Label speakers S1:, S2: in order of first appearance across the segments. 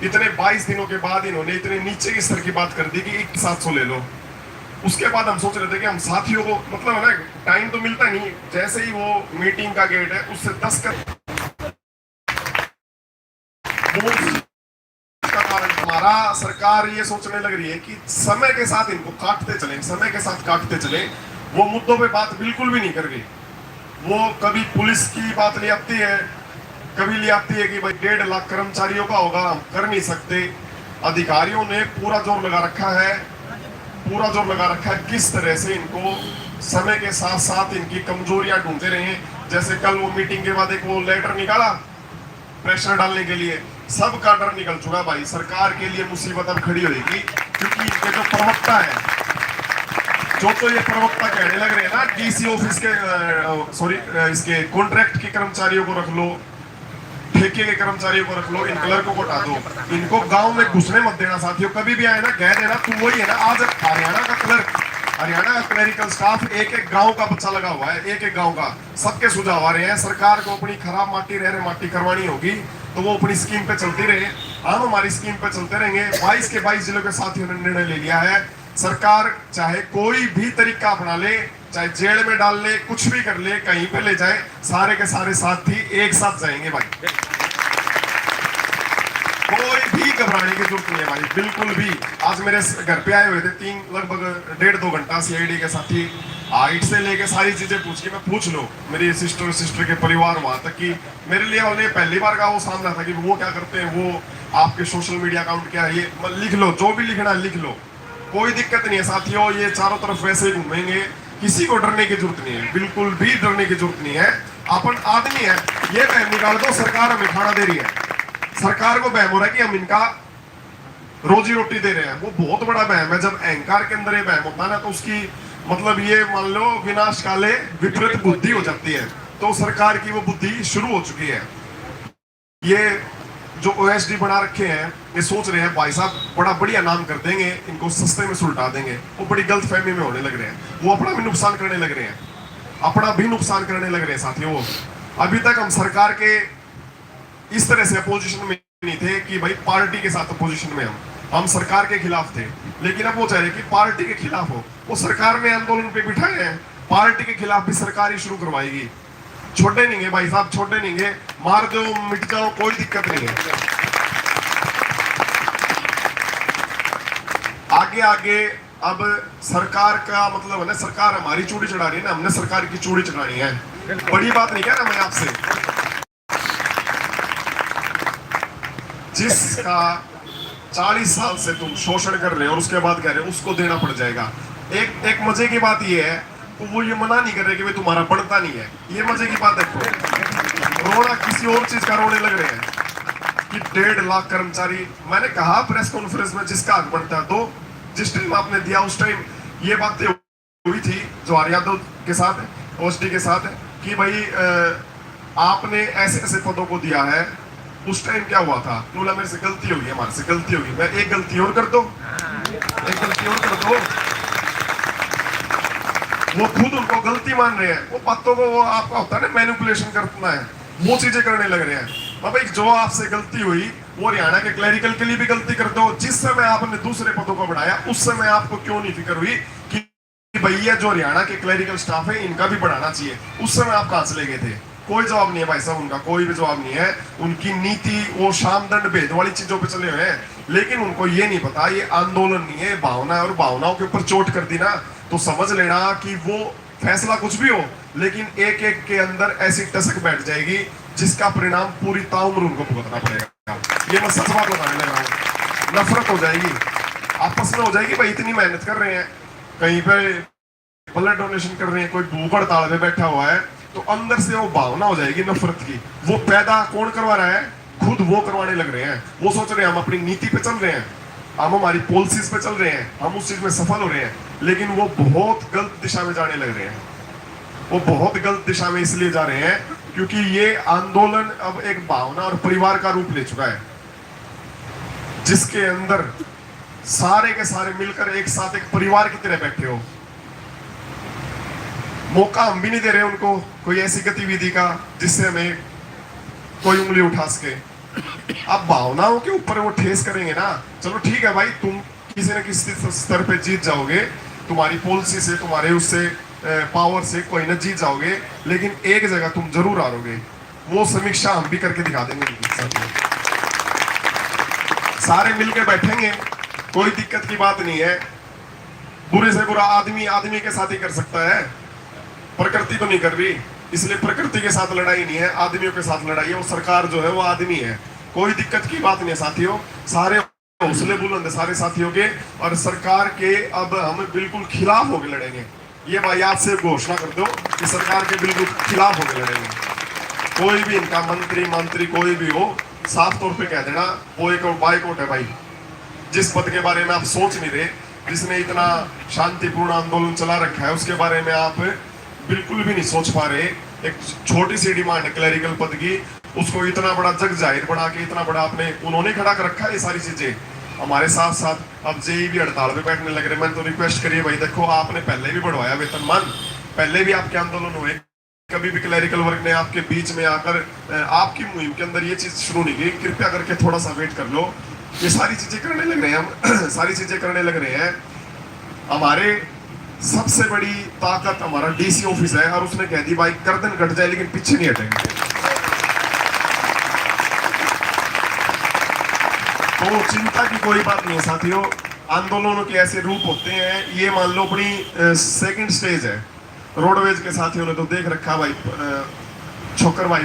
S1: इतने 22 दिनों के बाद इन्होंने इतने नीचे के स्तर की बात कर दी कि 700 ले लो। उसके बाद हम सोच रहे थे कि हम साथियों को मतलब है ना, टाइम तो मिलता नहीं, जैसे ही वो मीटिंग का गेट है उससे 10 का कारण हमारा सरकार ये सोचने लग रही है कि समय के साथ इनको काटते चले, समय के साथ काटते चले। वो मुद्दों पे बात बिल्कुल भी नहीं कर रही। वो कभी पुलिस की बात ले आती है, कभी ले आती है कि भाई 1.5 लाख कर्मचारियों का होगा, हम कर नहीं सकते। अधिकारियों ने पूरा जोर लगा रखा है, पूरा जोर लगा रखा है किस तरह से इनको समय के साथ साथ इनकी कमजोरियां ढूंढते रहे। जैसे कल वो मीटिंग के बाद एक वो लेटर निकाला प्रेशर डालने के लिए, सबका डर निकल चुका भाई। सरकार के लिए मुसीबत अब खड़ी होगी, क्योंकि इनके जो प्रवक्ता है, जो ये प्रवक्ता कहने लग रहे हैं ना, डीसी ऑफिस के सॉरी इसके कॉन्ट्रैक्ट के कर्मचारियों को रख लो, ठेके के कर्मचारियों को रख लो, इन क्लर्कों को हटा दो, इनको गांव में घुसने मत देना। साथियों कभी भी आए ना कह देना तू वही है ना। आज हरियाणा का क्लर्क, हरियाणा का क्लरिकल स्टाफ एक एक गांव का बच्चा लगा हुआ है, एक एक गांव का। सबके सुझाव आ रहे हैं, सरकार को अपनी खराब माटी रह रहे माटी करवानी होगी तो वो अपनी स्कीम पे चलती रहे, हम हमारी स्कीम पे चलते रहेंगे। 22 के 22 जिलों के साथियों ने निर्णय ले लिया है, सरकार चाहे कोई भी तरीका अपना ले, चाहे जेल में डाल ले, कुछ भी कर ले, कहीं पे ले जाए, सारे के सारे साथी एक साथ जाएंगे भाई। कोई भी घबराने की जरूरत नहीं है भाई, बिल्कुल भी। आज मेरे घर पे आए हुए थे लगभग 1.5-2 घंटा सीआईडी के साथी, हाइट से लेके सारी चीजें पूछ के, मैं पूछ लो मेरी सिस्टर के परिवार वहां तक कि मेरे लिए उन्हें पहली बार का वो सामना था कि वो क्या करते हैं, वो आपके सोशल मीडिया अकाउंट क्या है, ये लिख लो, जो भी लिखना लिख लो, कोई दिक्कत नहीं है साथियों। ये चारों तरफ वैसे ही घूमेंगे, किसी को डरने की जरूरत नहीं है, बिल्कुल भी डरने की जरूरत नहीं है। अपन आदमी है, ये बहम निकाल दो, सरकार हमें खाना दे रही है, सरकार को बहम हो रहा है कि हम इनका रोजी रोटी दे रहे हैं। वो बहुत बड़ा बहम है। जब अहंकार के अंदर ये बहम होता है ना, तो उसकी मतलब ये मान लो विनाश काले विपरीत बुद्धि हो जाती है। तो सरकार की वो बुद्धि शुरू हो चुकी है। ये जो ओएसडी बना रखे हैं, ये सोच रहे हैं भाई साहब बड़ा बढ़िया नाम कर देंगे, इनको सस्ते में सुलटा देंगे। वो बड़ी गलत फहमी में होने लग रहे हैं, वो अपना भी नुकसान करने लग रहे हैं, अपना भी नुकसान करने लग रहे हैं साथियों। वो अभी तक हम सरकार के इस तरह से अपोजिशन में नहीं थे कि भाई पार्टी के साथ अपोजिशन में हम सरकार के खिलाफ थे, लेकिन अब वो चाह रहे कि पार्टी के खिलाफ हो। वो सरकार ने आंदोलन पे बिठाए हैं, पार्टी के खिलाफ भी सरकार ही शुरू करवाएगी। छोड़े नहीं है भाई साहब, छोड़े नहीं है, मार दो मिट जाओ, कोई दिक्कत नहीं है। आगे आगे अब सरकार का मतलब है ना, सरकार हमारी चूड़ी चढ़ा रही है ना, हमने सरकार की चूड़ी चढ़ानी है। बड़ी बात नहीं कह रहा मैं आपसे, जिसका 40 साल से तुम शोषण कर रहे हो और उसके बाद कह रहे हो उसको देना पड़ जाएगा। एक मजे की बात ये है, तो वो ये मना नहीं कर रहे कि भाई तुम्हारा बढ़ता नहीं है, ये मजे की बात है। रोना किसी और चीज का रोने लग रहे हैं कि 1.5 लाख कर्मचारी। मैंने कहा प्रेस कॉन्फ्रेंस में जिसका हक बढ़ता है, तो जिस टाइम आपने दिया उस टाइम ये बातें हुई थी जवाहर यादव के साथ, ओएसडी के साथ, कि भाई आपने ऐसे ऐसे पदों को दिया है। उस टाइम क्या हुआ था, बोला मेरे से गलती होगी, हमारे से गलती होगी, मैं एक गलती और कर दो, एक गलती और कर दो। वो खुद उनको गलती मान रहे हैं, वो बातों को वो आपका होता है ना मैनिपुलेशन करना है, वो चीजें करने लग रहे हैं। भाई जो आपसे गलती हुई वो हरियाणा के क्लरिकल के लिए भी गलती कर दो। जिस समय आपने दूसरे पदों को बढ़ाया उस समय आपको क्यों नहीं फिक्र हुई कि भैया जो हरियाणा के क्लरिकल स्टाफ है इनका भी बढ़ाना चाहिए। उस समय आप कहां से ले गए थे? कोई जवाब नहीं है भाई साहब, उनका कोई भी जवाब नहीं है। उनकी नीति वो शाम दंड भेद वाली चीजों पे चले हुए हैं, लेकिन उनको ये नहीं पता ये आंदोलन नहीं है, भावना है, और भावनाओं के ऊपर चोट कर दी ना तो समझ लेना कि वो फैसला कुछ भी हो, लेकिन एक एक के अंदर ऐसी टसक बैठ जाएगी जिसका परिणाम पूरी ताउम्र उनको भुगतना पड़ेगा। ये मैं सच बात बताने लग रहा हूँ। नफरत हो जाएगी, आपस में हो जाएगी। भाई इतनी मेहनत कर रहे हैं, कहीं पे ब्लड डोनेशन कर रहे हैं, कोई भूख हड़ताल पे बैठा हुआ है, तो अंदर से वो भावना हो जाएगी नफरत की। वो पैदा कौन करवा रहा है? खुद वो करवाने लग रहे हैं। वो सोच रहे हैं हम अपनी नीति पे चल रहे हैं, हम हमारी पॉलिसीज पे चल रहे हैं, हम उस चीज में सफल हो रहे हैं, लेकिन वो बहुत गलत दिशा में जाने लग रहे हैं। वो बहुत गलत दिशा में इसलिए जा रहे हैं क्योंकि ये आंदोलन अब एक भावना और परिवार का रूप ले चुका है, जिसके अंदर सारे के सारे मिलकर एक साथ एक परिवार की तरह बैठे हो। मौका हम भी नहीं दे रहे उनको कोई ऐसी गतिविधि का जिससे हमें कोई उंगली उठा सके। अब भावनाओं के ऊपर वो ठेस करेंगे ना, चलो ठीक है भाई, तुम किसी न किसी स्तर पे जीत जाओगे, तुम्हारी पॉलिसी से, तुम्हारे उससे पावर से कोई ना जीत जाओगे, लेकिन एक जगह तुम जरूर हारोगे। वो समीक्षा हम भी करके दिखा देंगे सारे मिलके बैठेंगे, कोई दिक्कत की बात नहीं है। बुरे से बुरा आदमी आदमी के साथ ही कर सकता है, प्रकृति तो नहीं कर रही, इसलिए प्रकृति के साथ लड़ाई नहीं है, आदमियों के साथ लड़ाई है। वो सरकार जो है वो आदमी है, कोई दिक्कत की बात नहीं है साथियों। सारे हौसले बुलंद है सारे साथियों के, और सरकार के अब हम बिल्कुल खिलाफ होकर लड़ेंगे। ये भाई आज से घोषणा कर दो कि सरकार के बिल्कुल खिलाफ होकर लड़ेंगे। कोई भी इनका मंत्री कोई भी हो, साफ तौर पे कह देना वो एक बाइकआउट है भाई। जिस पद के बारे में आप सोच नहीं रहे, जिसने इतना शांतिपूर्ण आंदोलन चला रखा है, उसके बारे में आप बिल्कुल भी नहीं सोच पा रहे। एक छोटी सी डिमांड है क्लरिकल पद की, उसको इतना बड़ा जग जाहिर बना के, इतना बड़ा आपने उन्होंने खड़ा कर रखा है। ये सारी चीजें हमारे साथ साथ अब जेई भी हड़ताल पे बैठने लग रहे। मैंने तो रिक्वेस्ट करिए भाई, देखो आपने पहले भी बढ़वाया वेतनमान, पहले भी आपके आंदोलन हुए, कभी भी क्लरिकल वर्ग ने आपके बीच में आकर आपकी मुहिम के अंदर ये चीज शुरू नहीं की। कृपया करके थोड़ा सा वेट कर लो। ये सारी चीजें करने लग रहे हैं हम सारी चीजें करने लग रहे हैं। हमारे सबसे बड़ी ताकत हमारा डीसी ऑफिस है, और उसने कह दी भाई गर्दन कट जाए लेकिन पीछे नहीं हटेंगे। तो चिंता की कोई बात नहीं है साथियों। आंदोलनों के ऐसे रूप होते हैं, ये मान लो अपनी सेकंड स्टेज है। रोडवेज के साथियों ने तो देख रखा भाई, छोकर भाई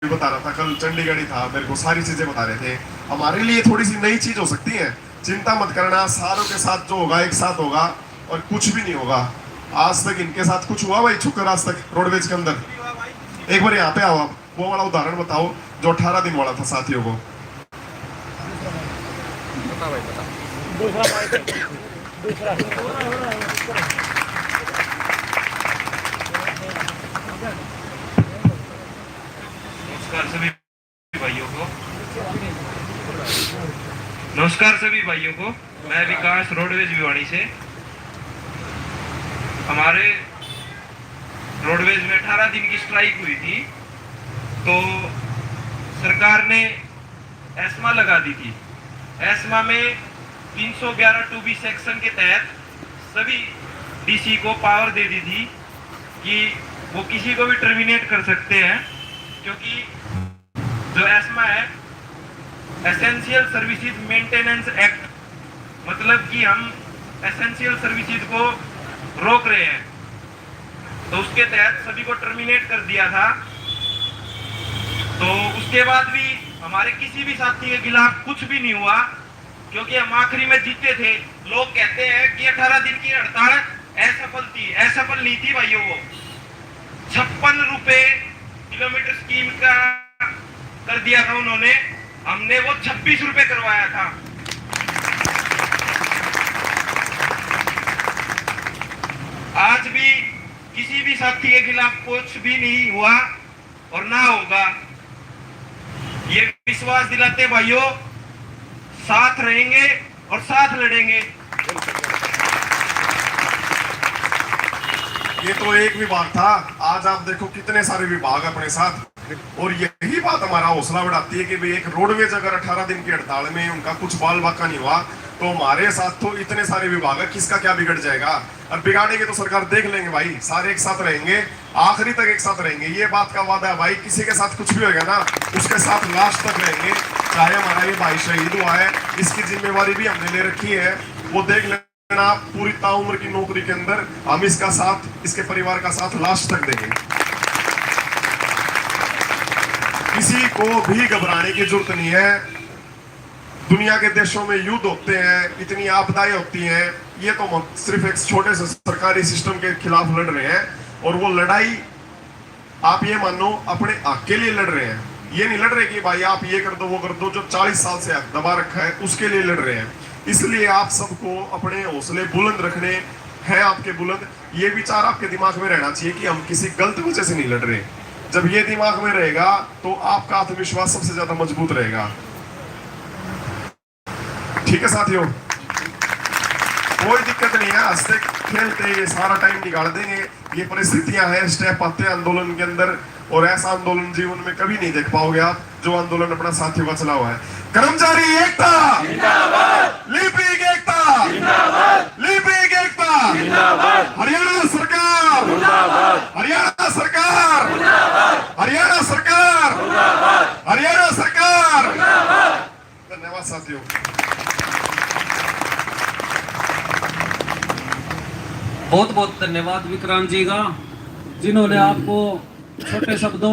S1: बता रहा था, कल चंडीगढ़ ही था, मेरे को सारी चीजें बता रहे थे। हमारे लिए थोड़ी सी नई चीज हो सकती है, चिंता मत करना, सारों के साथ जो होगा एक साथ होगा, और कुछ भी नहीं होगा। आज तक इनके साथ कुछ हुआ भाई छोकर, आज तक रोडवेज के अंदर? एक बार यहाँ पे आओ, आप वो वाला उदाहरण बताओ जो 18 दिन वाला था साथियों को।
S2: नमस्कार सभी भाइयों को। मैं विकास, रोडवेज भिवाड़ी से। हमारे रोडवेज में 18 दिन की स्ट्राइक हुई थी, तो सरकार ने एस्मा लगा दी थी। एस्मा में 311 2B सेक्शन के तहत सभी डीसी को पावर दे दी थी कि वो किसी को भी टर्मिनेट कर सकते हैं, क्योंकि जो एस्मा है एसेंशियल सर्विसेज मेंटेनेंस एक्ट, मतलब कि हम एसेंशियल सर्विसेज को रोक रहे हैं, तो उसके तहत सभी को टर्मिनेट कर दिया था। तो उसके बाद भी हमारे किसी भी साथी के खिलाफ कुछ भी नहीं हुआ, क्योंकि हम आखिरी में जीते थे। लोग कहते हैं कि 18 दिन की हड़ताल असफल थी, असफल नहीं थी भाइयों। वो 56 रुपए किलोमीटर स्कीम का कर दिया था उन्होंने, हमने वो 26 रुपए करवाया था। आज भी किसी भी साथी के खिलाफ कुछ भी नहीं हुआ और ना होगा, ये विश्वास दिलाते भाइयों। साथ रहेंगे और साथ लड़ेंगे।
S1: ये तो एक विभाग था, आज आप देखो कितने सारे विभाग अपने साथ, और यही बात हमारा हौसला बढ़ाती है कि भाई एक रोडवेज अगर 18 दिन की हड़ताल में उनका कुछ बाल बाका नहीं हुआ, तो हमारे साथ तो इतने सारे विभाग है, किसका क्या बिगड़ जाएगा। और बिगाड़ेंगे तो सरकार देख लेंगे भाई, सारे एक साथ रहेंगे, आखिरी तक एक साथ रहेंगे। ये बात का वादा है भाई, किसी के साथ कुछ भी होगा ना उसके साथ लास्ट तक रहेंगे। चाहे हमारा ये भाई शहीद हुआ है, इसकी जिम्मेवारी भी हमने ले रखी है, वो देख लेना पूरी ताउम्र की नौकरी के अंदर हम इसका साथ, इसके परिवार का साथ लास्ट तक देंगे। किसी को भी घबराने की जरूरत नहीं है। दुनिया के देशों में युद्ध होते हैं, इतनी आपदाएं होती हैं, ये तो सिर्फ एक छोटे से सरकारी सिस्टम के खिलाफ लड़ रहे हैं, और वो लड़ाई आप ये मानो अपने हक के लिए लड़ रहे हैं। ये नहीं लड़ रहे कि भाई आप ये कर दो वो कर दो, जो 40 साल से दबा रखा है उसके लिए लड़ रहे हैं। इसलिए आप सबको अपने हौसले बुलंद रखने हैं, आपके बुलंद। ये विचार आपके दिमाग में रहना चाहिए कि हम किसी गलत वजह से नहीं लड़ रहे। जब ये दिमाग में रहेगा तो आपका आत्मविश्वास सबसे ज्यादा मजबूत रहेगा। ठीक है साथियों, कोई दिक्कत नहीं है, हंसते खेलते ये सारा टाइम निकाल देंगे। ये परिस्थितियां हैं, स्टेप आते हैं आंदोलन के अंदर, और ऐसा आंदोलन जीवन में कभी नहीं देख पाओगे आप। जो आंदोलन अपना साथियों का चला हुआ है। कर्मचारी एकता जिंदाबाद, लिपिक एकता जिंदाबाद, लिपिक एकता जिंदाबाद, हरियाणा सरकार जिंदाबाद, हरियाणा सरकार जिंदाबाद, हरियाणा सरकार जिंदाबाद, हरियाणा सरकार जिंदाबाद। धन्यवाद साथियों।
S3: बहुत बहुत धन्यवाद विक्रांत जी का, जिन्होंने आपको छोटे शब्दों